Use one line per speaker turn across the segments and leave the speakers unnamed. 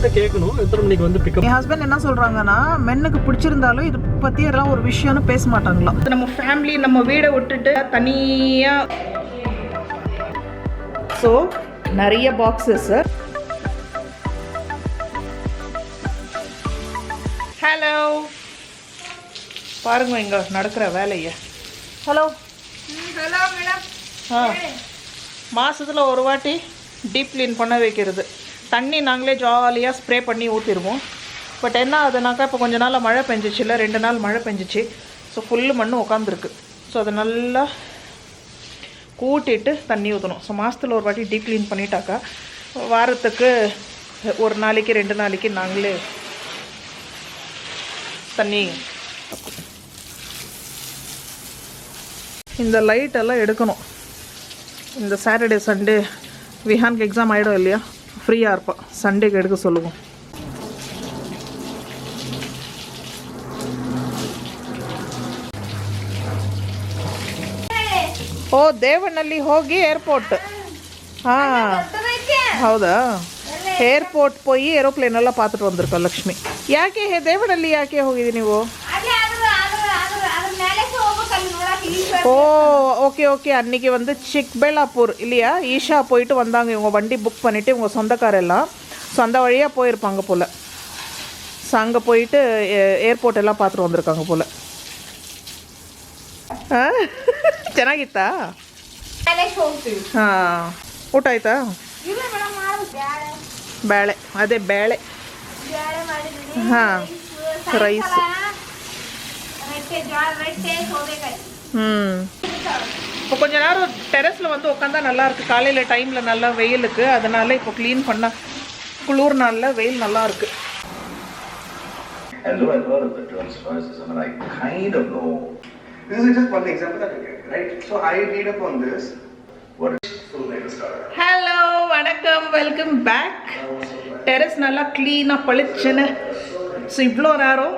உங்ககிட்ட கேட்கணும் எத்தனை மணிக்கு வந்து பிக்கப்.
என் ஹஸ்பண்ட் என்ன சொல்கிறாங்கன்னா மென்னுக்கு பிடிச்சிருந்தாலும் இது பற்றி எல்லாம் ஒரு விஷயம்னு பேச மாட்டாங்களாம். நம்ம ஃபேமிலி நம்ம வீடை விட்டுட்டு தனியாக. ஸோ நிறைய பாக்ஸஸ். ஹலோ பாருங்க இங்கே நடக்கிற வேலையை. Hello
hello madam.
மாதத்தில் ஒரு வாட்டி டீப் க்ளீன் பண்ண வைக்கிறது. தண்ணி நாங்களே ஜாலியாக ஸ்ப்ரே பண்ணி ஊற்றிடுவோம். பட் என்ன ஆகுதுனாக்கா இப்போ கொஞ்ச நாள் மழை பெஞ்சிச்சு, இல்லை 2 நாள் மழை பெஞ்சிச்சு. ஸோ ஃபுல்லு மண் உட்காந்துருக்கு. ஸோ அதை நல்லா கூட்டிட்டு தண்ணி ஊற்றணும். ஸோ மாதத்தில் ஒரு வாட்டி டீப் க்ளீன் பண்ணிட்டாக்கா வாரத்துக்கு ஒரு நாளைக்கு 2 நாளைக்கு நாங்களே தண்ணி. இந்த லைட்டெல்லாம் எடுக்கணும். இந்த சாட்டர்டே சண்டே விஹானுக்கு எக்ஸாம் ஆகிடும் இல்லையா, ஃப்ரீயாக இருப்பான். சண்டேக்கு எடுக்க சொல்லுவோம். ಓ ದೇವನಹಳ್ಳಿ ಹೋಗಿ ಏರ್ಪೋರ್ಟ್. ಹಾಂ ಹೌದಾ, ಏರ್ಪೋರ್ಟ್ போய் ಏರೋಪ್ಲೇನ್ ಎಲ್ಲ பார்த்துட்டு வந்திருக்கோம் லக்ஷ்மி. ಯಾಕೆ ದೇವನಹಳ್ಳಿ ಯಾಕೆ ಹೋಗಿದ್ದೀವಿ ನೀವು? ஓ ஓகே ஓகே. அன்றைக்கி வந்து சிக்பெல்லாப்பூர் இல்லையா, ஈஷா போயிட்டு வந்தாங்க. இவங்க வண்டி புக் பண்ணிவிட்டு இவங்க சொந்தக்காரெல்லாம். ஸோ அந்த வழியாக போயிருப்பாங்க போல். ஸோ அங்கே போயிட்டு ಏರ್ಪೋರ್ಟ್ ಎಲ್ಲ பார்த்துட்டு வந்திருக்காங்க போல். ಚೆನ್ನಾಗಿತ್ತಾ? ಹಾಂ, ಊಟ ಆಯ್ತಾ? ಬೇಳೆ, ಅದೇ ಬೇಳೆ. ಹಾಂ, ರೈಸ್. இப்போ கொஞ்ச நேரம் டெரஸில் வந்து உட்காந்தா நல்லாயிருக்கு. காலையில் டைமில் நல்லா வெயிலுக்கு, அதனால் இப்போ க்ளீன் பண்ணால் குளிர் நாளில் வெயில் நல்லாயிருக்கு.
And though I've heard of the terms stoicism, and I kind of know. This is just one example that you get, right? So I read up on this. What is full name starter?
Hello வணக்கம், welcome back. Terrace நல்லா க்ளீனாக பளிச்சுன்னு. So இவ்வளோ நேரம்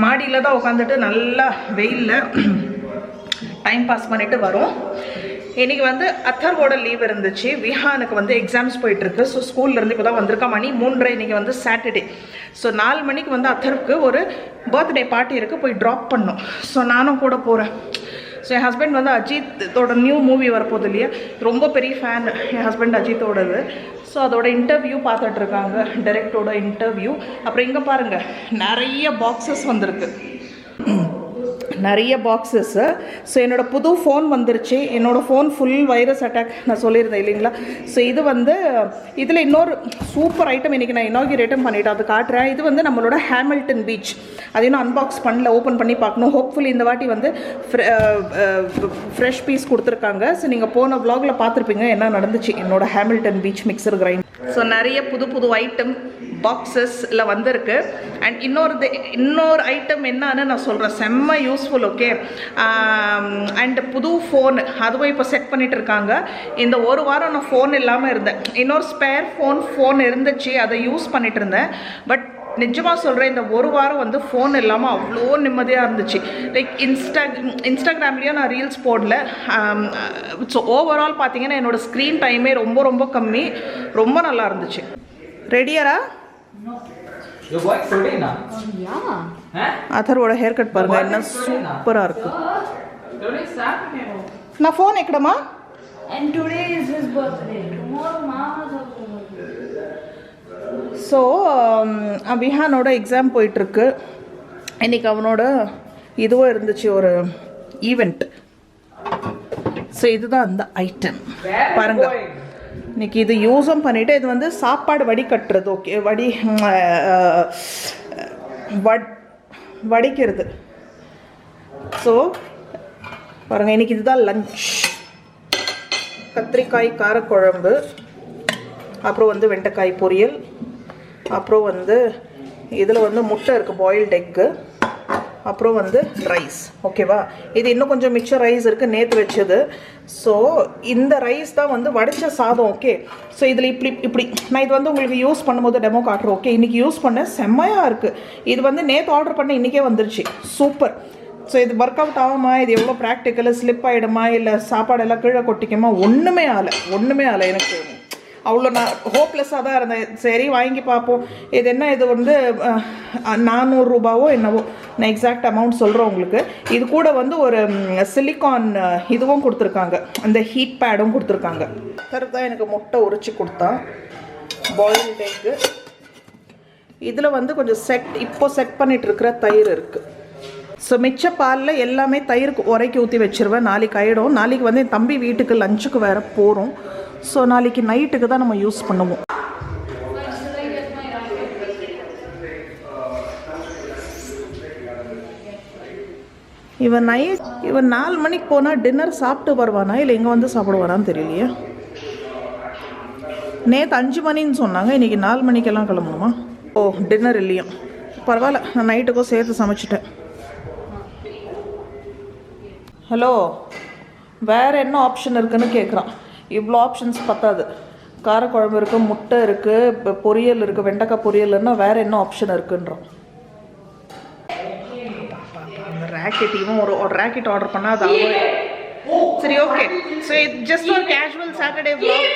மாடியில் தான் உட்காந்துட்டு நல்லா வெயிலில் டைம் பாஸ் பண்ணிவிட்டு வரோம். இன்றைக்கி வந்து அத்தர்வோட லீவ் இருந்துச்சு. விஹானுக்கு வந்து எக்ஸாம்ஸ் போயிட்டுருக்கு. ஸோ ஸ்கூல்லேருந்து இப்போ தான் வந்திருக்கா. மணி 3:30. இன்றைக்கி வந்து சாட்டர்டே. ஸோ 4 மணிக்கு வந்து அத்தருக்கு ஒரு பர்த்டே பார்ட்டி இருக்குது, போய் ட்ராப் பண்ணோம். ஸோ நானும் கூட போகிறேன். ஸோ என் ஹஸ்பண்ட் வந்து அஜித்தோட நியூ மூவி வரப்போகுது இல்லையா, ரொம்ப பெரிய ஃபேன் என் ஹஸ்பண்ட் அஜித்தோடது. ஸோ அதோட இன்டர்வியூ பார்த்துட்ருக்காங்க, டைரக்டரோட இன்டர்வியூ. அப்புறம் இங்கே பாருங்கள் நிறைய பாக்ஸஸ் வந்திருக்கு, நிறைய பாக்ஸஸ்ஸு. ஸோ என்னோடய புது ஃபோன் வந்துருச்சு. என்னோடய ஃபோன் ஃபுல் வைரஸ் அட்டாக் நான் சொல்லியிருந்தேன் இல்லைங்களா. ஸோ இது வந்து இதில் இன்னொரு சூப்பர் ஐட்டம் இன்றைக்கி நான் இனாகிரேட்டும் பண்ணிவிட்டேன், அது காட்டுறேன். இது வந்து நம்மளோட ஹேமில்டன் பீச். அது இன்னும் அன்பாக்ஸ் பண்ணல, ஓப்பன் பண்ணி பார்க்கணும். ஹோப்ஃபுல்லி இந்த வாட்டி வந்து ஃப்ரெஷ் பீஸ் கொடுத்துருக்காங்க. ஸோ நீங்கள் போன வ்ளாகில் பார்த்துருப்பீங்க என்ன நடந்துச்சு என்னோடய Hamilton Beach mixer grind. So நிறைய புது ஐட்டம் பாக்ஸஸில் வந்திருக்கு. அண்ட் இன்னொரு ஐட்டம் என்னன்னு நான் சொல்கிறேன், செம்ம யூஸ்ஃபுல். ஓகே. அண்ட் புது ஃபோன் அதுவும் இப்போ செட் பண்ணிகிட்டு இருக்காங்க. இந்த ஒரு வாரம் நான் ஃபோன் இல்லாமல் இருந்தேன். இன்னொரு ஸ்பேர் ஃபோன் இருந்துச்சு, அதை யூஸ் பண்ணிகிட்டு இருந்தேன். பட் நிஜமாக சொல்கிறேன், இந்த ஒரு வாரம் வந்து ஃபோன் இல்லாமல் அவ்வளோ நிம்மதியாக இருந்துச்சு. லைக் இன்ஸ்டாகிராம்லேயும் நான் ரீல்ஸ் போடல. ஸோ ஓவரால் பார்த்தீங்கன்னா என்னோடய ஸ்க்ரீன் டைமே ரொம்ப கம்மி. ரொம்ப நல்லா இருந்துச்சு. ரெடியாரா? அதர்வோட ஹேர் கட் பாருங்க, என்ன சூப்பராக இருக்கு. நான் ஃபோன் எக்கடமா?
And today is his birthday. Tomorrow mama's birthday.
So விஹானோட எக்ஸாம் போயிட்டுருக்கு. இன்றைக்கி அவனோட இதுவும் இருந்துச்சு, ஒரு ஈவெண்ட். ஸோ இதுதான் அந்த ஐட்டம் பாருங்கள். இன்றைக்கி இது யூஸும் பண்ணிவிட்டு, இது வந்து சாப்பாடு வடிகட்டுறது. ஓகே, வடிக்கிறது. ஸோ பாருங்கள், இன்றைக்கி இதுதான் லஞ்ச். கத்திரிக்காய் காரக்குழம்பு, அப்புறம் வந்து வெண்டைக்காய் பொரியல், அப்புறம் வந்து இதில் வந்து முட்டை இருக்குது, பாயில்டு எக்கு, அப்புறம் வந்து ரைஸ். ஓகேவா? இது இன்னும் கொஞ்சம் மிச்சம் ரைஸ் இருக்குது, நேற்று வச்சது. ஸோ இந்த ரைஸ் தான் வந்து வடித்த சாதம். ஓகே. ஸோ இதில் இப்படி நான் இது வந்து உங்களுக்கு யூஸ் பண்ணும்போது டெமோ காட்டுறேன். ஓகே, இன்றைக்கி யூஸ் பண்ண செம்மையாக இருக்குது. இது வந்து நேற்று ஆர்டர் பண்ண இன்றைக்கே வந்துருச்சு. சூப்பர். ஸோ இது ஒர்க் அவுட் ஆகுமா, இது எவ்வளோ ப்ராக்டிக்கலாக ஸ்லிப் ஆகிடுமா, இல்லை சாப்பாடெல்லாம் கீழே கொட்டிக்குமா? ஒன்றுமே ஆகலை எனக்கு. அவ்வளோ நான் ஹோப்லெஸ்ஸாக தான் இருந்தேன். சரி வாங்கி பார்ப்போம். இது என்ன, இது வந்து 400 ரூபாவோ என்னவோ, நான் எக்ஸாக்ட் அமௌண்ட் சொல்கிறேன் உங்களுக்கு. இது கூட வந்து ஒரு சிலிக்கான் இதுவும் கொடுத்துருக்காங்க, அந்த ஹீட் பேடும் கொடுத்துருக்காங்க. தான் எனக்கு முட்டை உரிச்சு கொடுத்தான், பாயில்டு எக்கு. இதில் வந்து கொஞ்சம் இப்போ செட் பண்ணிட்டு இருக்கிற தயிர் இருக்குது. ஸோ மிச்ச பாலில் எல்லாமே தயிருக்கு உரைக்கி ஊற்றி வச்சுருவேன். நாளைக்கு ஆகிடும். நாளைக்கு வந்து என் தம்பி வீட்டுக்கு லஞ்சுக்கு வேறு போகிறோம். ஸோ நாளைக்கு நைட்டுக்கு தான் நம்ம யூஸ் பண்ணுவோம். இவன் 4 மணிக்கு போனால் டின்னர் சாப்பிட்டு வருவானா இல்லை எங்கே வந்து சாப்பிடுவாரான்னு தெரியலையே. நேற்று 5 மணின்னு சொன்னாங்க, இன்றைக்கி 4 மணிக்கெல்லாம் கிளம்பணுமா? ஓ, டின்னர் இல்லையா? பரவாயில்ல, நான் நைட்டுக்கும் சேர்த்து சமைச்சிட்டேன். ஹலோ, வேறு என்ன ஆப்ஷன் இருக்குதுன்னு கேட்குறான். இவ்வளோ ஆப்ஷன்ஸ் பத்தாது. காரக்குழம்பு இருக்குது, முட்டை இருக்குது, பொரியல் இருக்குது, வெண்டைக்காய் பொரியல்னா வேறு என்ன ஆப்ஷன் இருக்குன்றான். அந்த ராக்கெட், இவன் ஒரு ராக்கெட் ஆர்டர் பண்ணால் அது சரி, ஓகே. ஸோ ஜஸ்ட் ஒரு கேஷுவல் சாட்டர்டே vlog.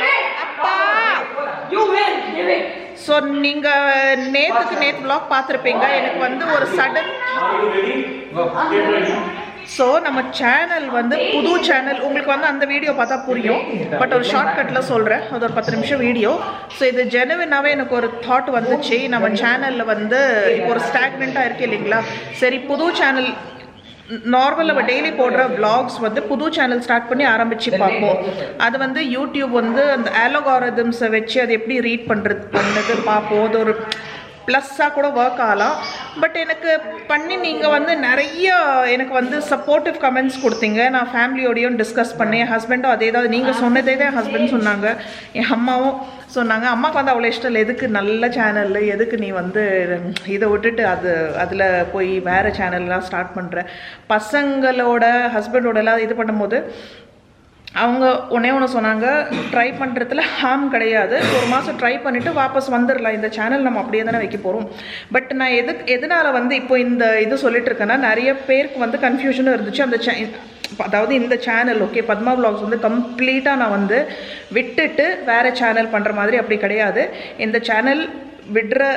ஸோ நீங்கள் நேற்று vlog பார்த்துருப்பீங்க. எனக்கு வந்து ஒரு சடன் ஸோ நம்ம சேனல் வந்து புது சேனல், உங்களுக்கு வந்து அந்த வீடியோ பார்த்தா புரியும், பட் ஒரு ஷார்ட்கட்டில் சொல்கிறேன். அது ஒரு 10 நிமிஷம் வீடியோ. ஸோ இது ஜெனுவினாகவே எனக்கு ஒரு தாட் வந்துச்சு, நம்ம சேனலில் வந்து இப்போ ஒரு ஸ்டாக்னெண்ட்டாக இருக்குது இல்லைங்களா. சரி, புது சேனல் நார்மல் நம்ம டெய்லி போடுற vlogs வந்து புது சேனல் ஸ்டார்ட் பண்ணி ஆரம்பித்து பார்ப்போம். அது வந்து யூடியூப் வந்து அந்த அல்காரிதம்ஸை வச்சு அது எப்படி ரீட் பண்ணுறது பார்ப்போம். அது ஒரு ப்ளஸ்ஸாக கூட ஒர்க் ஆகலாம். பட் எனக்கு பண்ணி நீங்கள் வந்து நிறைய எனக்கு வந்து சப்போர்ட்டிவ் கமெண்ட்ஸ் கொடுத்தீங்க. நான் ஃபேமிலியோடையும் டிஸ்கஸ் பண்ணேன். என் ஹஸ்பண்டும் அதே தான், நீங்கள் சொன்னதே தான் என் ஹஸ்பண்ட் சொன்னாங்க, என் அம்மாவும் சொன்னாங்க. அம்மாவுக்கு வந்து அவ்வளோ இஷ்டம் இல்லை, எதுக்கு நல்ல சேனல், எதுக்கு நீ வந்து இதை விட்டுட்டு அதில் போய் வேறு சேனல்லாம் ஸ்டார்ட் பண்ணுற. பசங்களோட ஹஸ்பண்டோடலாம் இது பண்ணும்போது அவங்க ஒன்று சொன்னாங்க, ட்ரை பண்ணுறதுல ஹார்ம் கிடையாது, 1 மாதம் ட்ரை பண்ணிவிட்டு வாபஸ் வந்துடலாம், இந்த சேனல் நம்ம அப்படியே தானே வைக்க போகிறோம். பட் நான் எதனால் வந்து இப்போ இந்த இது சொல்லிட்டு இருக்கேன்னா, நிறைய பேருக்கு வந்து கன்ஃபியூஷனும் இருந்துச்சு. அதாவது இந்த சேனல் ஓகே பத்மா vlogs வந்து கம்ப்ளீட்டாக நான் வந்து விட்டுட்டு வேறு சேனல் பண்ணுற மாதிரி அப்படி கிடையாது. இந்த சேனல் விடுற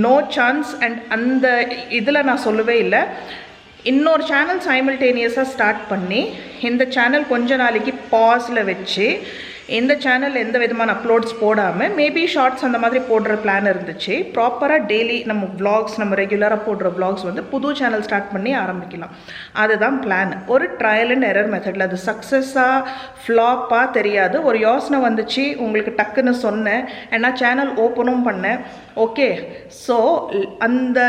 நோ சான்ஸ். அண்ட் அந்த இதில் நான் சொல்லவே இல்லை. இன்னொரு சேனல் சைமல்டேனியஸாக ஸ்டார்ட் பண்ணி இந்த சேனல் கொஞ்ச நாளைக்கு பாஸில் வச்சு இந்த சேனல் எந்த விதமான அப்லோட்ஸ் போடாமல் மேபி ஷார்ட்ஸ் அந்த மாதிரி போடுற பிளான் இருந்துச்சு. ப்ராப்பராக டெய்லி நம்ம vlogs, நம்ம ரெகுலராக போடுற vlogs வந்து புது சேனல் ஸ்டார்ட் பண்ணி ஆரம்பிக்கலாம். அதுதான் பிளான். ஒரு ட்ரையல் அண்ட் எரர் மெத்தடில். அது சக்ஸஸாக ஃப்ளாப்பாக தெரியாது. ஒரு யோசனை வந்துச்சு, உங்களுக்கு டக்குன்னு சொன்னேன், ஏன்னா சேனல் ஓப்பனும் பண்ணேன். ஓகே, ஸோ அந்த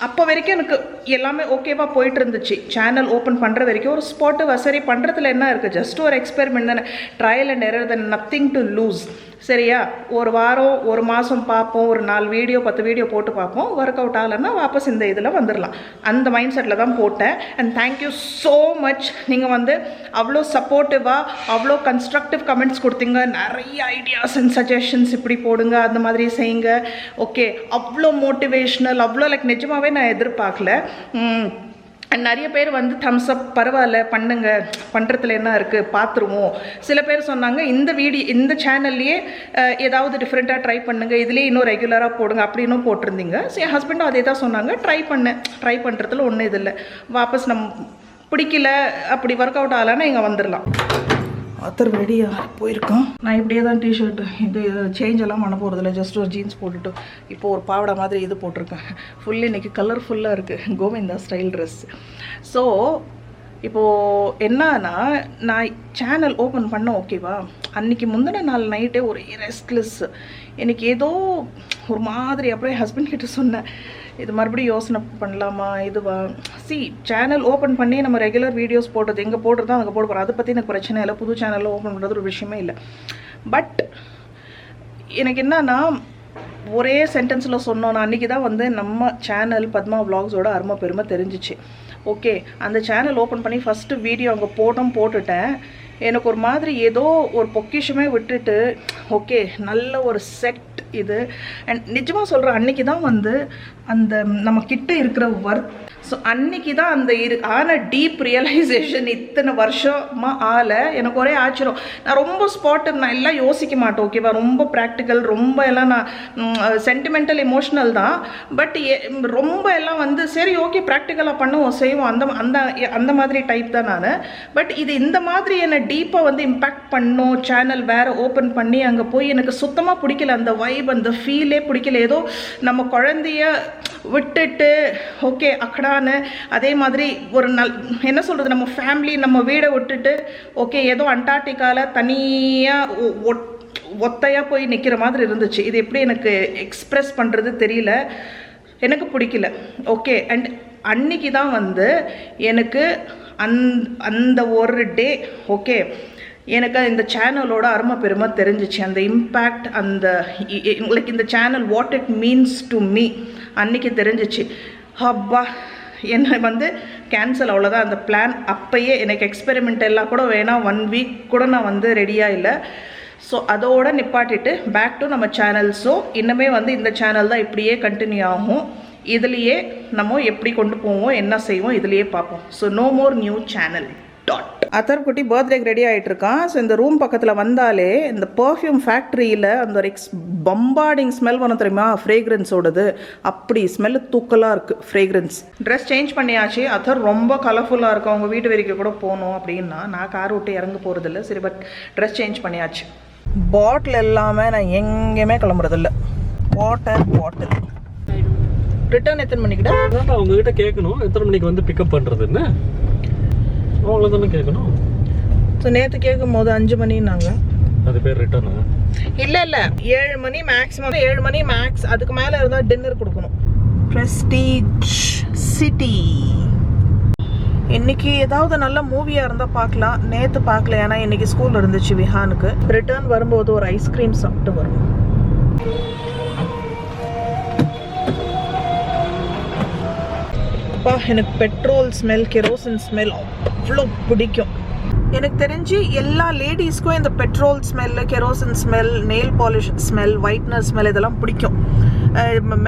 அப்போ வரைக்கும் எனக்கு எல்லாமே ஓகேவாக போயிட்டு இருந்துச்சு. சேனல் ஓப்பன் பண்ணுற வரைக்கும் ஒரு ஸ்பாட்டு சரி பண்ணுறதுல என்ன இருக்குது, ஜஸ்ட் ஒரு எக்ஸ்பெரிமெண்ட் தானே, trial and error then, nothing to lose. சரியா, ஒரு வாரம் 1 மாதம் பார்ப்போம், ஒரு 4 வீடியோ 10 வீடியோ போட்டு பார்ப்போம். ஒர்க் அவுட் ஆகலைன்னா வாபஸ் இந்த இதில் வந்துடலாம். அந்த மைண்ட் செட்டில் தான் போட்டேன். And thank you so much. நீங்கள் வந்து அவ்வளோ சப்போர்ட்டிவாக அவ்வளோ கன்ஸ்ட்ரக்டிவ் கமெண்ட்ஸ் கொடுத்தீங்க. நிறைய ஐடியாஸ் அண்ட் சஜஷன்ஸ், இப்படி போடுங்க, அந்த மாதிரி செய்யுங்க. ஓகே, அவ்வளோ மோட்டிவேஷ்னல், அவ்வளோ லைக் நிஜமாகவே நான் எதிர்பார்க்கல. நிறைய பேர் வந்து தம்ஸ் அப், பரவாயில்ல பண்ணுங்க, பண்ணுறதுல என்ன இருக்குது பார்த்துருவோம். சில பேர் சொன்னாங்க இந்த சேனல்லையே ஏதாவது டிஃப்ரெண்ட்டாக ட்ரை பண்ணுங்கள், இதுலேயே இன்னும் ரெகுலராக போடுங்க அப்படின்னும் போட்டிருந்தீங்க. ஸோ என் ஹஸ்பண்டும் அதே தான் சொன்னாங்க. ட்ரை பண்ணுறதுல ஒன்றும் இது இல்லை. வாபஸ் பிடிக்கல, அப்படி ஒர்க் அவுட் ஆகலைன்னா இங்கே வந்துடலாம். ஆத்தர் ரெடியாக போயிருக்கோம். நான் இப்படியே தான் டிஷர்ட்டு இது சேஞ்ச் எல்லாம் பண்ண போகிறதில்ல. ஜஸ்ட் ஒரு ஜீன்ஸ் போட்டுட்டு இப்போது ஒரு பாவடை மாதிரி இது போட்டிருக்கேன். ஃபுல்லு இன்றைக்கி கலர்ஃபுல்லாக இருக்குது, கோவிந்தா ஸ்டைல் ட்ரெஸ். ஸோ இப்போது என்னன்னா, நான் சேனல் ஓப்பன் பண்ணேன் ஓகேவா, அன்றைக்கி முந்தின நாள் நைட்டே ஒரு ரெஸ்ட்லெஸ், எனக்கு ஏதோ ஒரு மாதிரி. அப்படியே ஹஸ்பண்ட் கிட்ட சொன்னேன், இது மறுபடியும் யோசனை பண்ணலாமா இதுவா. சேனல் ஓப்பன் பண்ணி நம்ம ரெகுலர் வீடியோஸ் போடுறது, எங்கே போடுறதோ அங்கே போட போகிறோம், அதை பற்றி எனக்கு பிரச்சனை இல்லை. புது சேனலில் ஓப்பன் பண்ணுறது ஒரு விஷயமே இல்லை. பட் எனக்கு என்னன்னா, ஒரே சென்டென்ஸில் சொன்னோன்னா அன்றைக்கி தான் வந்து நம்ம சேனல் பத்மா vlogsஓட அருமை பெருமை தெரிஞ்சிச்சு. ஓகே, அந்த சேனல் ஓப்பன் பண்ணி ஃபஸ்ட்டு வீடியோ அங்கே போட்டுட்டேன். எனக்கு ஒரு மாதிரி ஏதோ ஒரு பொக்கிஷமே விட்டுட்டு ஓகே நல்ல ஒரு செட் இது. அண்ட் நிஜமாக சொல்கிறேன், அன்றைக்கி தான் வந்து அந்த நம்ம கிட்ட இருக்கிற ஒர்க். ஸோ அன்றைக்கி தான் அந்த ஆன டீப் ரியலைசேஷன். இத்தனை வருஷமாக எனக்கு ஒரே ஆச்சரியம். நான் ரொம்ப ஸ்பாட்டு, நான் எல்லாம் யோசிக்க மாட்டேன் ஓகேவா, ரொம்ப ப்ராக்டிக்கல், ரொம்ப எல்லாம் நான் சென்டிமெண்டல் எமோஷ்னல் தான். பட் ரொம்ப எல்லாம் வந்து சரி ஓகே ப்ராக்டிக்கலாக பண்ணுவோம் செய்வோம் அந்த மாதிரி டைப் தான் நான். பட் இது இந்த மாதிரி என்னை டீப்பாக வந்து இம்பேக்ட் பண்ணோம். சேனல் வேறு ஓப்பன் பண்ணி அங்கே போய் எனக்கு சுத்தமாக பிடிக்கல. அந்த வைப், அந்த ஃபீலே பிடிக்கல. ஏதோ நம்ம குழந்தைய விட்டுட்டு ஓகே அக்கடான்னு அதே மாதிரி ஒரு என்ன சொல்கிறது, நம்ம ஃபேமிலி நம்ம வீடை விட்டுட்டு ஓகே ஏதோ அண்டார்டிகாவில் தனியாக ஒத்தையாக போய் நிற்கிற மாதிரி இருந்துச்சு. இது எப்படி எனக்கு எக்ஸ்ப்ரெஸ் பண்ணுறது தெரியல, எனக்கு பிடிக்கல. ஓகே அண்ட் அன்னைக்கு தான் வந்து எனக்கு அந்த ஒரு டே ஓகே எனக்கு இந்த சேனலோட அருமை பெருமை தெரிஞ்சிச்சு. அந்த இம்பேக்ட், அந்த லைக் இந்த channel what it means to me அன்றைக்கி தெரிஞ்சிச்சு. அப்பா என்னை வந்து கேன்சல், அவ்வளோதான் அந்த பிளான். அப்போயே எனக்கு எக்ஸ்பெரிமெண்ட் எல்லாம் கூட வேணாம், 1 வீக் கூட நான் வந்து ரெடியாக இல்லை. ஸோ அதோடு நிப்பாட்டிட்டு பேக் டு நம்ம சேனல். ஸோ இன்னுமே வந்து இந்த சேனல் தான் இப்படியே கண்டினியூ ஆகும். இதுலேயே நம்ம எப்படி கொண்டு போவோம், என்ன செய்வோம், இதுலேயே பார்ப்போம். So no more new channel that. அத்தர்குட்டி பர்த்டேக்கு ரெடி ஆகிட்டு இருக்கான். ஸோ இந்த ரூம் பக்கத்தில் வந்தாலே இந்த பர்ஃப்யூம் ஃபேக்ட்ரியில் அந்த ஒரு பம்பார்டிங் ஸ்மெல் வரும் தெரியுமா, ஃப்ரேக்ரன்ஸோடது. அப்படி ஸ்மெல்லு தூக்கலாக இருக்குது ஃப்ரேக்ரன்ஸ். ட்ரெஸ் சேஞ்ச் பண்ணியாச்சு. அத்தர் ரொம்ப கலர்ஃபுல்லாக இருக்கும். அவங்க வீட்டு வரைக்கும் கூட போகணும் அப்படின்னா நான் கார் விட்டு இறங்க போகிறதில்ல. சரி பட் ட்ரெஸ் சேஞ்ச் பண்ணியாச்சு. பாட்டில் எல்லாமே நான் எங்கேயுமே கிளம்புறதில்ல. பாட்டில் ரிட்டர்ன் எத்தனை மணிக்கிட்ட
அவங்ககிட்ட கேட்கணும், எத்தனை மணிக்கு வந்து பிக்கப் பண்ணுறதுன்னு அவ்வளோதானே கேட்கணும்.
ஸோ நேற்று கேட்கும் போது 5 மணின்னாங்க.
அது பேர் ரிட்டர்னா?
இல்லை 7 மணி மேக்ஸிமம், 7 மணி மேக்ஸ். அதுக்கு மேலே இருந்தால் டின்னர் கொடுக்கணும். Prestige city. இன்னைக்கு ஏதாவது நல்ல மூவியாக இருந்தால் பார்க்கலாம். நேற்று பார்க்கல, ஏன்னா இன்னைக்கு ஸ்கூல் இருந்துச்சு விஹானுக்கு. ரிட்டர்ன் வரும்போது ஒரு ஐஸ்கிரீம் சாப்பிட்டு வரும். எனக்கு பெட்ரோல் ஸ்மெல், கெரோசின் ஸ்மெல் அவ்வளோ பிடிக்கும். எனக்கு தெரிஞ்சு எல்லா லேடிஸ்க்கும் இந்த petrol smell, kerosene smell, nail polish smell, whitener smell இதெல்லாம் பிடிக்கும்.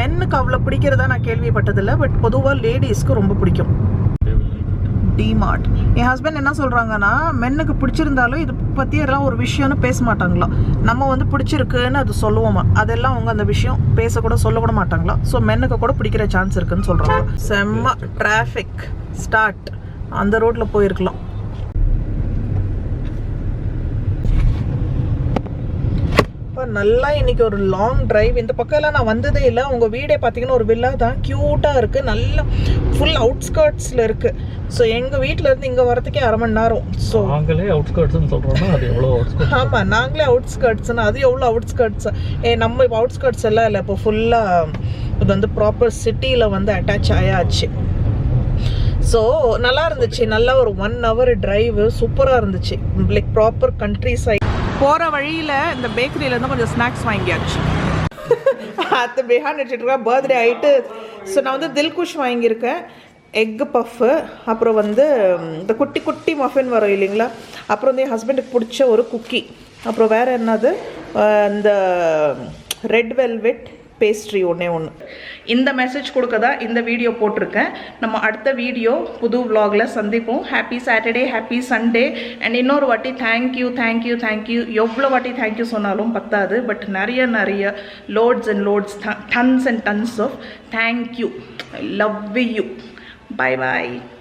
மென்னுக்கு அவ்வளோ பிடிக்கிறதா நான் கேள்விப்பட்டதில்லை. பட் பொதுவாக லேடிஸ்க்கு ரொம்ப பிடிக்கும். டிமார்ட். என் ஹஸ்பண்ட் என்ன சொல்கிறாங்கன்னா, மென்னுக்கு பிடிச்சிருந்தாலும் இது பற்றி எல்லாம் ஒரு விஷயம்னு பேச மாட்டாங்களாம். நம்ம வந்து பிடிச்சிருக்குன்னு அது சொல்லுவோமா, அதெல்லாம் அவங்க அந்த விஷயம் பேசக்கூட சொல்லக்கூட மாட்டாங்களா. ஸோ மென்னுக்கு கூட பிடிக்கிற சான்ஸ் இருக்குன்னு சொல்கிறாங்க. செம்ம டிராஃபிக் ஸ்டார்ட். அந்த ரோட்டில் போயிருக்கலாம். நல்லா இன்னைக்கு ஒரு லாங் டிரைவ். இந்த பக்கம்லாம் நான் வந்ததே இல்லை. உங்கள் வீடே பார்த்தீங்கன்னா ஒரு வில்லா தான், க்யூட்டாக இருக்குது, நல்லா ஃபுல் அவுட்ஸ்கர்ட்ஸில் இருக்குது. ஸோ எங்கள் வீட்டில் இருந்து இங்கே வரதுக்கே 1/2 மணி நேரம். ஸோ
நாங்களே அவுட்ஸ்கர்ட்ஸ்னு சொல்கிறோம்னா அது எவ்வளோ அவுட்ஸ்கர்ட்ஸ்?
ஆமாம், நாங்களே அவுட்ஸ்கர்ட்ஸ்னா அது எவ்வளோ அவுட்ஸ்கர்ட்ஸ். நம்ம இப்போ அவுட்ஸ்கர்ட்ஸ் எல்லாம் இல்லை, இப்போ ஃபுல்லாக இது வந்து ப்ராப்பர் சிட்டியில் வந்து அட்டாச் ஆயாச்சு. ஸோ நல்லா இருந்துச்சு. நல்லா ஒரு 1 hour டிரைவு சூப்பராக இருந்துச்சு. Like proper countryside. போகிற வழியில் இந்த பேக்கரியிலேருந்து கொஞ்சம் ஸ்நாக்ஸ் வாங்கியாச்சு. அது பிஹான் வச்சுட்ருக்கா, பர்த்டே ஆகிட்டு. ஸோ நான் வந்து தில்குஷ் வாங்கியிருக்கேன், எக்கு பஃப்பு, அப்புறம் வந்து இந்த குட்டி குட்டி மஃபின் வரும் இல்லைங்களா, அப்புறம் வந்து என் ஹஸ்பண்டுக்கு பிடிச்ச ஒரு குக்கி, அப்புறம் வேறு என்னது இந்த ரெட் வெல்வெட் பேஸ்ட்ரி ஒன்று. இந்த மெசேஜ் கொடுக்க தான் இந்த வீடியோ போட்டிருக்கேன். நம்ம அடுத்த வீடியோ புது vlogல சந்திப்போம். Happy Saturday, happy Sunday. And இன்னொரு வாட்டி தேங்க்யூ. எவ்வளோ வாட்டி தேங்க்யூ சொன்னாலும் பத்தாது. பட் நிறைய lots and lots, tons and tons of thank you. I love you. Bye.